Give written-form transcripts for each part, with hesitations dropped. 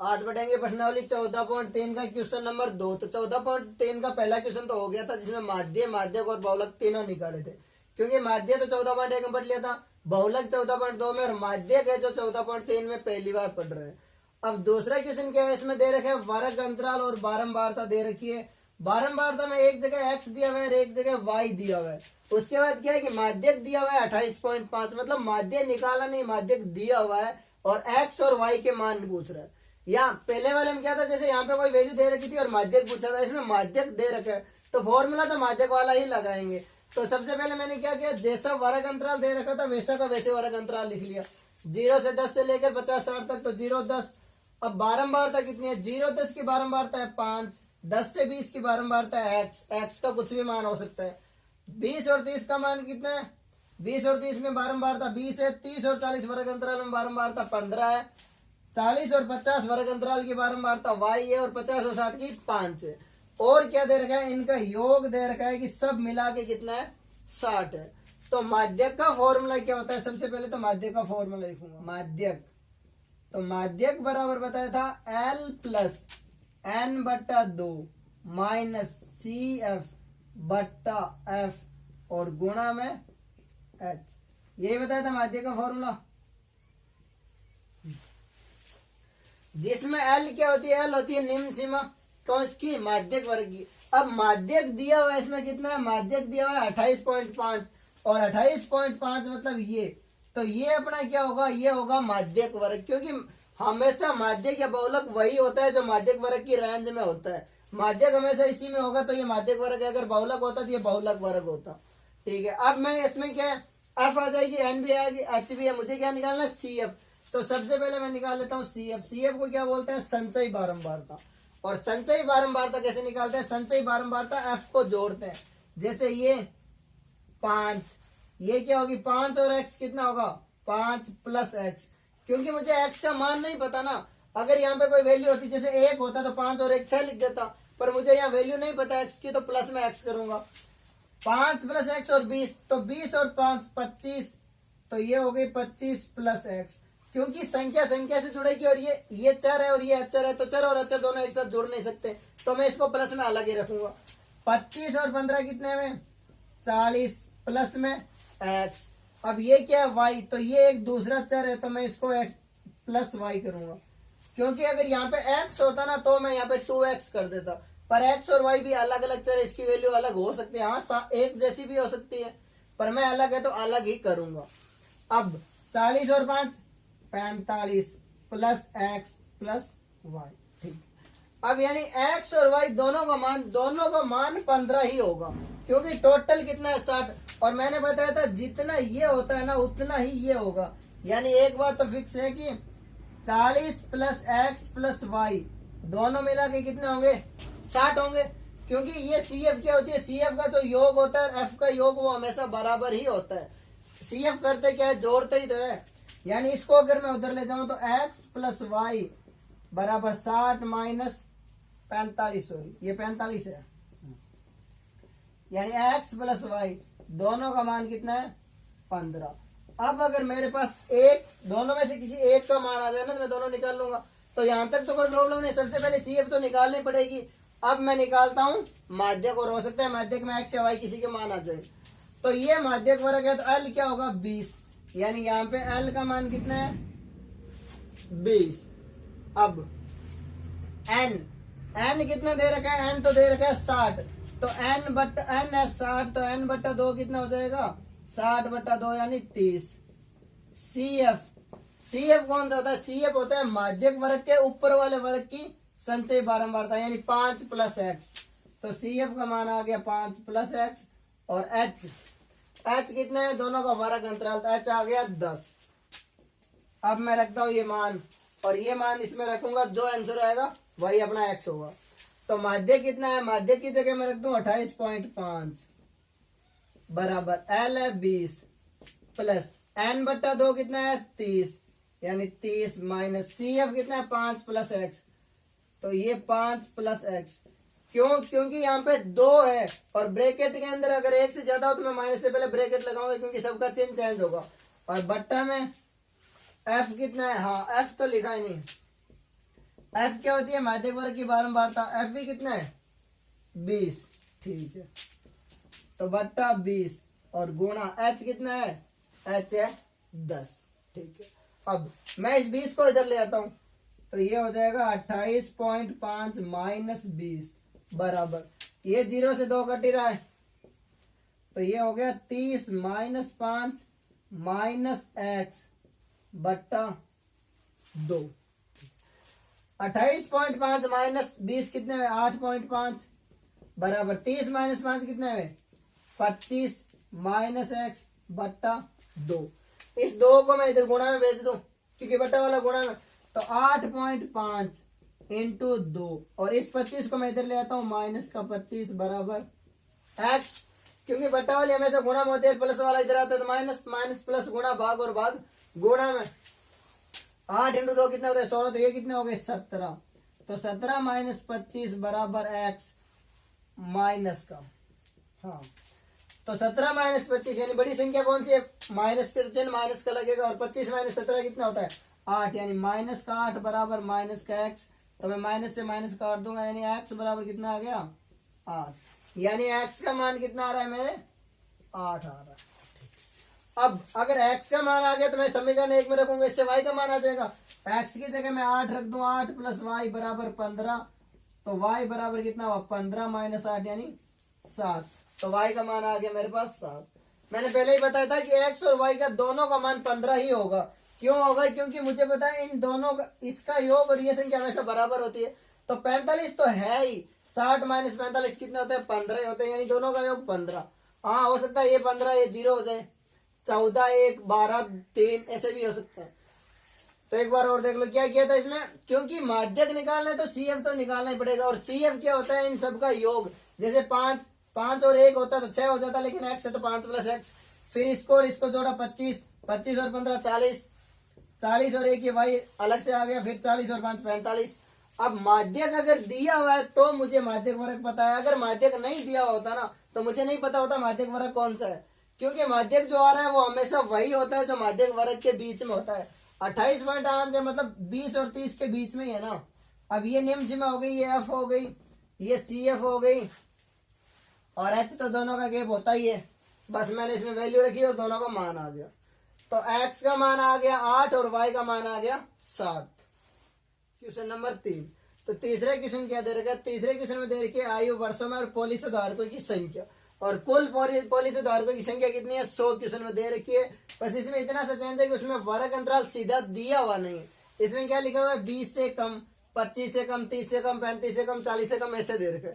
आज बढ़ेंगे प्रश्नावली 14.3 का क्वेश्चन नंबर 2। तो 14.3 का पहला क्वेश्चन तो हो गया था जिसमें माध्य, माध्यक और बहुलक तीनों निकाले थे। क्योंकि माध्य तो 14.1 में पढ़ लिया था, बहुलक 14.2 में और माध्यक है जो 14.3 में पहली बार पढ़ रहे हैं। अब दूसरा क्वेश्चन क्या है, इसमें दे रखे वर्ग अंतराल और बारंबारता दे रखी है। बारंबारता में एक जगह x दिया हुआ है और एक जगह y दिया हुआ है। उसके बाद क्या है कि माध्यक दिया हुआ है 28.5, मतलब माध्य निकाला नहीं, माध्यक दिया हुआ है और x और y के मान पूछ रहा है। या पहले वाले में क्या था, जैसे यहाँ पे कोई वैल्यू दे रखी थी और माध्यक पूछा था, इसमें माध्यक दे रखा है तो फॉर्मूला तो माध्यक वाला ही लगाएंगे। तो सबसे पहले मैंने क्या किया, जैसा वर्ग अंतराल दे रखा था वैसा का वैसे वर्ग अंतराल लिख लिया। 0 से 10 से लेकर 50-60 तक, तो 0 10। अब बारंबारता कितनी है, 0 10 की बारंबारता है 5, 10 से 20 की बारंबारता है x का कुछ भी मान हो सकता है। 20 और 30 का मान कितना है, 20 और 30 में बारंबारता 20 है। 30 और 40 वर्ग अंतराल में बारंबारता 15 है। 40 और 50 वर्ग अंतराल की बारंबारता y है और 50 और 60 की 5 है। और क्या दे रखा है, इनका योग दे रखा है कि सब मिला के कितना है, 60 है। तो माध्यक का फॉर्मूला क्या होता है, सबसे पहले तो माध्यक का फॉर्मूला लिखूंगा। माध्यक, तो माध्यक बराबर बताया था L प्लस N बट्टा 2 माइनस CF बट्टा F और गुणा में H। यही बताया था माध्यक का फॉर्मूला, जिसमें L क्या होती है, L होती है निम्न सीमा कौन की, माध्यक वर्ग की। अब माध्यक दिया हुआ है, इसमें कितना है, माध्यक दिया हुआ है 28.5 और 28.5 मतलब ये, तो ये अपना क्या होगा, ये होगा माध्यक वर्ग। क्योंकि हमेशा माध्यक या बहुलक वही होता है जो माध्यक वर्ग की रेंज में होता है। माध्यक हमेशा इसी में होगा तो ये माध्यक वर्ग है, अगर बहुलक होता तो ये बहुलक वर्ग होता। ठीक है, अब मैं इसमें क्या है, एफ आ जाएगी, एन भी आएगी, एच भी है, मुझे क्या निकालना है, सी एफ। तो सबसे पहले मैं निकाल लेता हूँ सी एफ। सी एफ को क्या बोलते हैं, संचयी बारंबारता। और संचयी बारंबारता कैसे निकालते हैं, संचयी बारंबारता एफ को जोड़ते हैं। जैसे ये 5, ये क्या होगी 5 और x कितना होगा 5 प्लस x। क्योंकि मुझे x का मान नहीं पता ना, अगर यहाँ पे कोई वैल्यू होती, जैसे 1 होता तो 5 और 1 6 लिख देता, पर मुझे यहाँ वैल्यू नहीं पता x की, तो प्लस में x करूंगा। 5 प्लस x और 20, तो 20 और 5 25, तो ये हो गई 25 प्लस x। क्योंकि संख्या संख्या से जुड़ेगी और ये चर है और ये अचर है, तो चर और अचर दोनों एक साथ जुड़ नहीं सकते, तो मैं इसको प्लस में अलग ही रखूंगा। 25 और 15 कितने में 40 प्लस में x। अब ये क्या है y, तो ये एक दूसरा चर है तो मैं इसको x प्लस y करूंगा। क्योंकि अगर यहाँ पे x होता ना तो मैं यहाँ पे 2x कर देता, पर x और y भी अलग अलग चर, इसकी वैल्यू अलग हो सकती है, हाँ एक जैसी भी हो सकती है, पर मैं अलग है तो अलग ही करूंगा। अब 40 और 5 45 प्लस x प्लस y। ठीक, अब यानी x और y दोनों का मान 15 ही होगा, क्योंकि टोटल कितना है 60, और मैंने बताया था जितना ये होता है ना उतना ही ये होगा। यानी एक बात तो फिक्स है कि 40 प्लस x प्लस y दोनों मिला के कितने होंगे 60 होंगे। क्योंकि ये CF क्या होती है, CF का जो योग होता है F का योग वो हमेशा बराबर ही होता है। CF करते क्या है, जोड़ते ही तो है। यानी इसको अगर मैं उधर ले जाऊं तो x प्लस वाई बराबर 60 माइनस 45, सॉरी ये 45 है, यानी x प्लस वाई दोनों का मान कितना है 15। अब अगर मेरे पास एक दोनों में से किसी एक का मान आ जाए ना तो मैं दोनों निकाल लूंगा, तो यहां तक तो कोई प्रॉब्लम नहीं। सबसे पहले CF तो निकालनी पड़ेगी। अब मैं निकालता हूं माध्यक, और हो सकता है माध्यक में x या y किसी के मान आ जाए। तो ये माध्यक वर्ग है, तो L क्या होगा 20, यानी यहाँ पे L का मान कितना है 20। अब N कितना दे रखा है, N तो दे रखा है 60, तो N है 60, तो N बट्टा 2 कितना हो जाएगा 60 बट्टा 2 यानी 30। CF कौन सा होता है, CF होता है माध्यक वर्ग के ऊपर वाले वर्ग की संचयी बारंबारता, यानी 5 प्लस x। तो CF का मान आ गया 5 प्लस x। और H कितना है, दोनों का वर्ग अंतराल, तो H आ गया 10। अब मैं रखता हूं ये मान, और ये मान इसमें रखूंगा, जो आंसर आएगा वही अपना x होगा। तो माध्यक कितना है, माध्यक की जगह मैं रख दूं 28.5 बराबर L है 20 प्लस N बट्टा 2 कितना है 30, यानी 30 माइनस CF कितना है 5 प्लस x, तो ये 5 प्लस x। क्योंकि यहाँ पे 2 है और ब्रैकेट के अंदर अगर 1 से ज्यादा हो तो मैं माइनस से पहले ब्रैकेट लगाऊंगा, क्योंकि सबका चिन्ह चेंज होगा। और बट्टा में F कितना है, हाँ F तो लिखा ही नहीं, एफ क्या होती है, माध्यक वर्ग की बारंबारता। एफ भी कितना है 20, ठीक है, तो बट्टा 20 और गुणा एच कितना है, एच है 10, ठीक है। अब मैं इस 20 को इधर ले आता हूं तो ये हो जाएगा 28.5 माइनस 20 बराबर, ये 0 से 2 कट ही रहा है तो ये हो गया 30 माइनस 5 माइनस एक्स बट्टा 2। 28.5 माइनस 20 कितने में, 8.5 बराबर 30 माइनस 5 कितने में 25 माइनस एक्स बट्टा 2। इस 2 को मैं इधर गुणा में भेज दूं क्योंकि बट्टा वाला गुणा में, तो 8.5 इंटू 2 और इस 25 को मैं इधर ले आता हूं माइनस का 25 बराबर एक्स, क्योंकि बट्टा वाली हमेशा गुणा में होती है, प्लस वाला इधर आता है तो माइनस माइनस प्लस गुणा भाग और भाग गुणा में। 8 इंटू 2 कितना होता है 16, तो ये कितना हो गए 17, तो 17 माइनस 25 बराबर एक्स माइनस का, हाँ तो 17 माइनस 25 यानी बड़ी संख्या कौन सी है, माइनस के तो चिन्ह माइनस का लगेगा और 25 माइनस 17 कितना होता है 8, यानी माइनस का 8 बराबर माइनस का एक्स, तो मैं माइनस से माइनस काट दूंगा यानी एक्स बराबर कितना आ गया 8, यानी एक्स का मान कितना आ रहा है मेरे 8 आ रहा है। अब अगर x का मान आ गया तो मैं समीकरण 1 में रखूंगा, इससे y का मान आ जाएगा, x की जगह मैं 8 रख दूं, 8 प्लस वाई बराबर 15, तो y बराबर कितना हुआ 15 माइनस 8 यानी 7, तो y का मान आ गया मेरे पास 7। मैंने पहले ही बताया था कि x और y का दोनों का मान 15 ही होगा, क्यों होगा, क्योंकि मुझे पता है इन दोनों का इसका योग और ये संख्या हमेशा बराबर होती है, तो 45 तो है ही, 60 माइनस 45 कितने होते हैं 15 ही होते हैं, यानी दोनों का योग 15। हाँ हो सकता है ये 15 ये 0 हो जाए, 14 1 12 3 ऐसे भी हो सकते हैं। तो एक बार और देख लो क्या किया था इसमें, क्योंकि माध्यक निकालना है तो CF तो निकालना ही पड़ेगा, और CF क्या होता है इन सब का योग, जैसे 5 और 1 होता तो 6 हो जाता, लेकिन x है तो 5 प्लस एक्स, फिर इसको और इसको जोड़ा 25, 25 और 15 40, 40 और 1 ये y अलग से आ गया, फिर 40 और 5 45। अब माध्यक अगर दिया हुआ है तो मुझे माध्यक वर्ग पता है, अगर माध्यक नहीं दिया होता ना तो मुझे नहीं पता होता माध्यक वर्ग कौन सा है, क्योंकि माध्यक जो आ रहा है वो हमेशा वही होता है जो माध्यक वर्ग के बीच में होता है। 28.5 है मतलब 20 और 30 के बीच में ही है ना। अब ये निम्न सीमा हो गई, ये एफ हो गई, ये CF हो गई और एच तो दोनों का गैप होता ही है, बस मैंने इसमें वैल्यू रखी और दोनों का मान आ गया, तो एक्स का मान आ गया 8 और वाई का मान आ गया 7। Question number 3। तो तीसरे क्वेश्चन क्या दे रखा है, तीसरे क्वेश्चन में दे रखी है आयु वर्षों में और पॉलिसी धारकों की संख्या, और कुल पॉलिसी धारकों की संख्या कितनी है 100 क्वेश्चन में दे रखी है। बस इसमें इतना सा चेंज है कि उसमें वर्ग अंतराल सीधा दिया हुआ नहीं है, इसमें क्या लिखा हुआ है 20 से कम, 25 से कम, 30 से कम, 35 से कम, 40 से कम ऐसे दे रखे।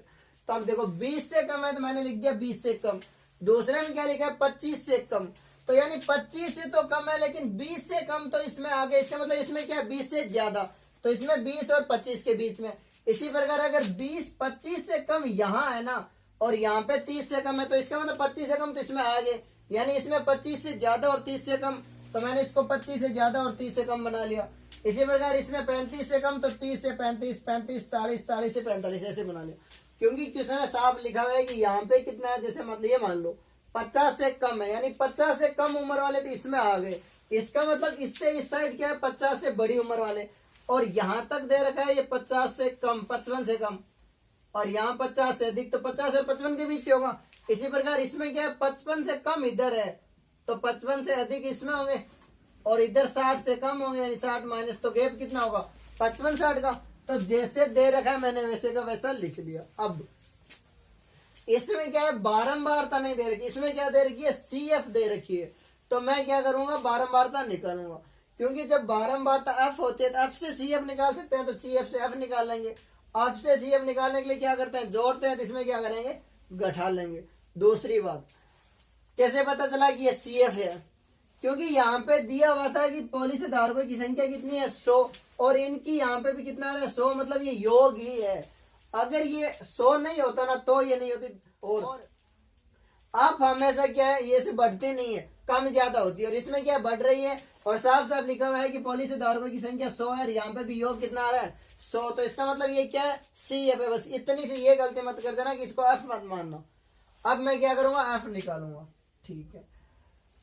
तो अब देखो 20 से कम है तो मैंने लिख दिया 20 से कम, दूसरे में क्या लिखा है 25 से कम, तो यानी 25 से तो कम है लेकिन 20 से कम तो इसमें आगे, इसका मतलब इसमें क्या है 20 से ज्यादा, तो इसमें 20 और 25 के बीच में। इसी प्रकार अगर 20 25 से कम यहाँ है ना और यहाँ पे 30 से कम है तो इसका मतलब 25 से कम तो इसमें आगे, यानी इसमें 25 से ज्यादा और 30 से कम, तो मैंने इसको 25 से ज्यादा और 30 से कम बना लिया। इसी प्रकार इसमें 35 से कम तो 30 से 35, 35 40, 40 से 45 ऐसे बना लिया, क्योंकि क्वेश्चन में साफ लिखा हुआ है कि यहाँ पे कितना है, जैसे मतलब ये मान लो 50 से कम है, यानी 50 से कम उम्र वाले तो इसमें आ गए, इसका मतलब इससे इस साइड क्या है 50 से बड़ी उम्र वाले, और यहाँ तक दे रखा है ये 50 से कम, 55 से कम, और यहाँ 50 से अधिक, तो 50 और 55 के बीच होगा। इसी प्रकार इसमें क्या है 55 से कम इधर है तो 55 से अधिक इसमें होंगे, और इधर 60 से कम होंगे यानी 60 माइनस, तो गैप कितना होगा 55 60 का। तो जैसे दे रखा है मैंने वैसे का वैसा लिख लिया। अब इसमें क्या है बारंबारता नहीं दे रखी, इसमें क्या दे रखी है CF दे रखी है, तो मैं क्या करूंगा बारंबारता निकालूंगा, क्योंकि जब बारंबारता F होती है तो F से CF निकाल सकते हैं, तो CF से F निकाल लेंगे। F से CF निकालने के लिए क्या करते हैं जोड़ते हैं, तो इसमें क्या करेंगे घटा लेंगे। दूसरी बात कैसे पता चला कि ये CF है, क्योंकि यहाँ पे दिया हुआ था कि पॉलिसी धारकों की संख्या कितनी है 100, और इनकी यहाँ पे भी कितना है 100, मतलब ये योग ही है। अगर ये 100 नहीं होता ना तो ये नहीं होती, और आप हमेशा क्या है ये से बढ़ती नहीं है, कम ज्यादा होती है, और इसमें क्या बढ़ रही है, और साफ साफ लिखा हुआ है कि पॉलिसी धारकों की संख्या 100 है, यहाँ पे भी योग कितना आ रहा है 100, तो इसका मतलब ये क्या है CF है। बस इतनी सी ये गलती मत कर देना कि इसको F मत मानना। अब मैं क्या करूंगा F निकालूंगा, ठीक है।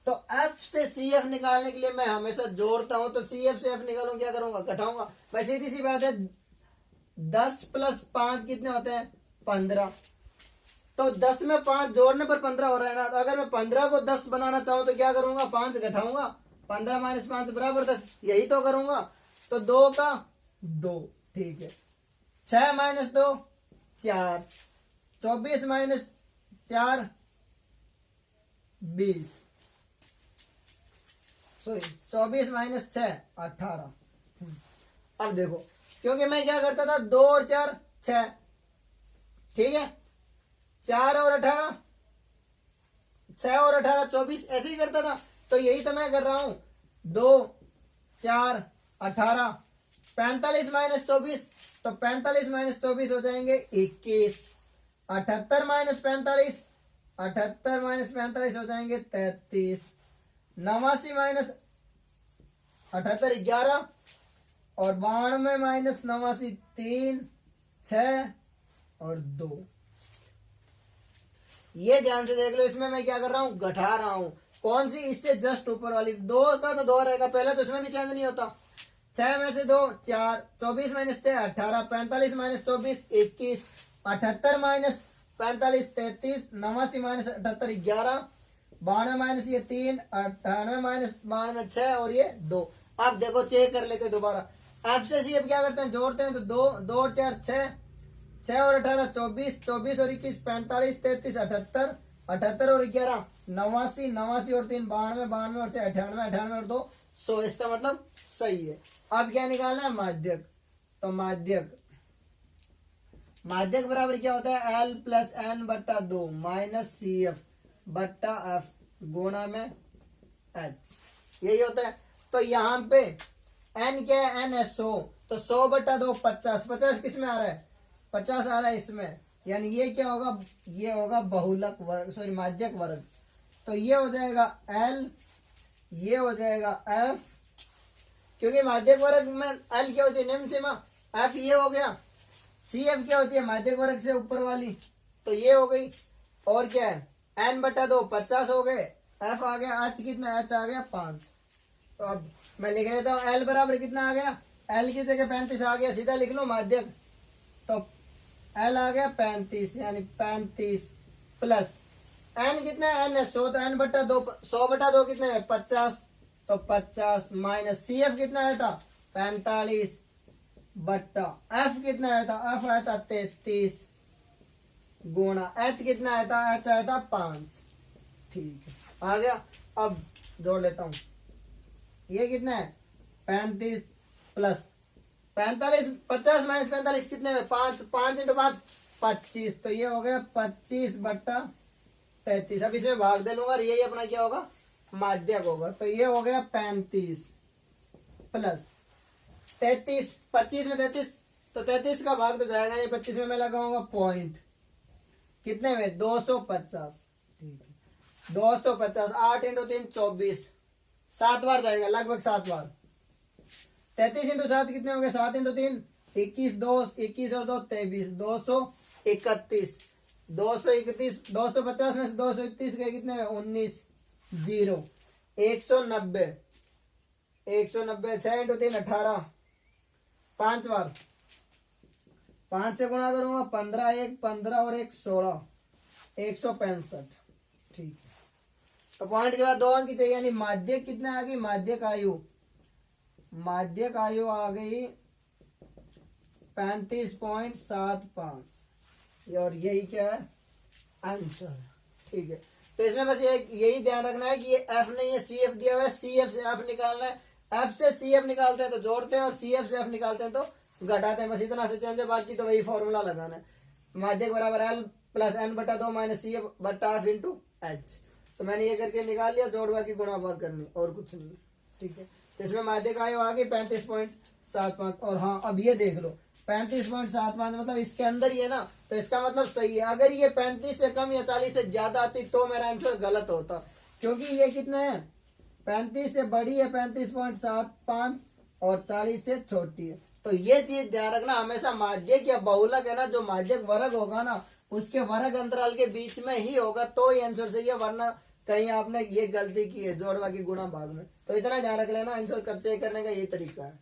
तो F से CF निकालने के लिए मैं हमेशा जोड़ता हूं, तो CF से F निकालूं क्या करूंगा घटाऊंगा। भाई सीधी सी बात है 10 प्लस 5 कितने होते हैं 15। तो 10 में 5 जोड़ने पर 15 हो रहा है ना, तो अगर मैं 15 को 10 बनाना चाहूं तो क्या करूंगा 5 घटाऊंगा, 15 माइनस 5 बराबर 10, यही तो करूंगा। तो 2 का 2, ठीक है। 6 माइनस 2 4, 24 माइनस 4 20, सॉरी 24 माइनस 6 18। अब देखो, क्योंकि मैं क्या करता था 2 और 4 6, ठीक है, 4 और 18 6 और 18 24 ऐसे ही करता था। तो यही तो मैं कर रहा हूं, 2 4 18, 45 माइनस 24, तो 45 माइनस 24 हो जाएंगे 21, 78 माइनस 45, 78 माइनस 45 हो जाएंगे 33, 89 माइनस 78 11, और 92 माइनस 89 3 6 और 2। ये ध्यान से देख लो, इसमें मैं क्या कर रहा हूं घटा रहा हूं, कौन सी इससे जस्ट ऊपर वाली, 2 का तो 2 रहेगा पहले, तो इसमें भी चेंज नहीं होता। 6 में से 2 4, 24 minus 6 18, 45 minus 24 21, 78 minus 45 33, 89 minus 78 11, 92 minus ये 3, 98 माइनस 92 6 और ये 2। अब देखो चेक कर लेते दोबारा, एफ से सी अब क्या करते हैं जोड़ते हैं, तो 2 और 4 6, 6 और 18 24, 24 और 21 45 33 78, 78 और 11 89, 89 और 3 92, 92 और 6 98, 98 और 2 100। इसका मतलब सही है। अब क्या निकालना है माध्यक, तो माध्यक बराबर क्या होता है L प्लस एन बट्टा 2 माइनस सी एफ बट्टा एफ गुणा में H, यही होता है। तो यहाँ पे n क्या है, n है 100, तो 100 बट्टा 2 50, 50 किस में आ रहा है 50 आ रहा है इसमें, यानी ये क्या होगा, ये होगा बहुलक वर्ग, सॉरी माध्यक वर्ग। तो ये हो जाएगा L, ये हो जाएगा F, क्योंकि माध्यक वर्ग में L क्या होती है निम्न सीमा, F ये हो गया, CF क्या होती है माध्यक वर्ग से ऊपर वाली, तो ये हो गई, और क्या है n बट्टा 2 50 हो गए, F आ गया H कितना, H आ गया 5। तो अब मैं लिख लेता हूँ L बराबर कितना आ गया, L की जगह 35 आ गया, सीधा लिख लो माध्यक, तो L आ गया 35, यानी 35 प्लस n कितना है, n है 100, तो n बट्टा 2 100 बट्टा 2 कितने में 50, तो 50 माइनस CF कितना आया था 45 बट्टा F कितना आया था, F आया था 33 गुणा H कितना आया था, H आया था 5, ठीक है आ गया। अब जोड़ लेता हूं, ये कितना है 35 प्लस 45, 50 माइनस 45 कितने में 5, 5 इंटू 5 25, तो ये हो गया 25 बट्टा 33। अब इसमें भाग दे लूंगा और यही अपना क्या होगा माध्यक होगा, तो ये हो गया 35 प्लस 33, 25 में 33, तो 33 का भाग तो जाएगा नहीं, 25 में मैं लगाऊंगा पॉइंट, कितने में 250, ठीक है 250, 8 इंटू 3 24, 7 बार जाएगा लगभग 7 बार, 33 इंटू 7 कितने हो गए 7 इंटू 3 21, 2 21 और 2 23, 231, 231, 250 में से 231 गए कितने में 19 0, 190, 190, 6 इंटू 3 18, 5 बार 5 से गुणा करूंगा 15 1 15 और 1 16, 165, ठीक है। तो पॉइंट के बाद 2 अंक चाहिए, यानी माध्यक कितना आ गई, माध्यक आयु आ गई 35.75, और यही क्या है आंसर, ठीक है। तो इसमें बस यही ध्यान रखना है कि ये एफ नहीं है CF दिया हुआ है, CF से एफ निकालना है, एफ से CF निकालते हैं तो जोड़ते हैं और CF से एफ निकालते हैं तो घटाते हैं, बस इतना से चेंज है, बाकी तो वही फॉर्मूला लगाना है। माध्यक बराबर L प्लस एन बट्टा 2 माइनस CF बट्टा एफ इंटू H। तो मैंने ये करके निकाल लिया, जोड़ बाकी गुणा भाग करनी और कुछ नहीं, ठीक है। तो इसमें माध्यक आयु आ गई 35.75, और हाँ अब ये देख लो 35.75 मतलब इसके अंदर ही है ना, तो इसका मतलब सही है। अगर ये 35 से कम या 40 से ज्यादा आती तो मेरा आंसर गलत होता, क्योंकि ये कितना है 35 से बड़ी है 35.75 और 40 से छोटी है। तो ये चीज ध्यान रखना हमेशा, माध्यक या बहुलक है ना, जो माध्यक वर्ग होगा ना उसके वर्ग अंतराल के बीच में ही होगा तो ये आंसर सही है, वरना कहीं आपने ये गलती की है जोड़ बाकी गुणा भाग में। तो इतना ध्यान रख लेना, आंसर चेक करने का यही तरीका है।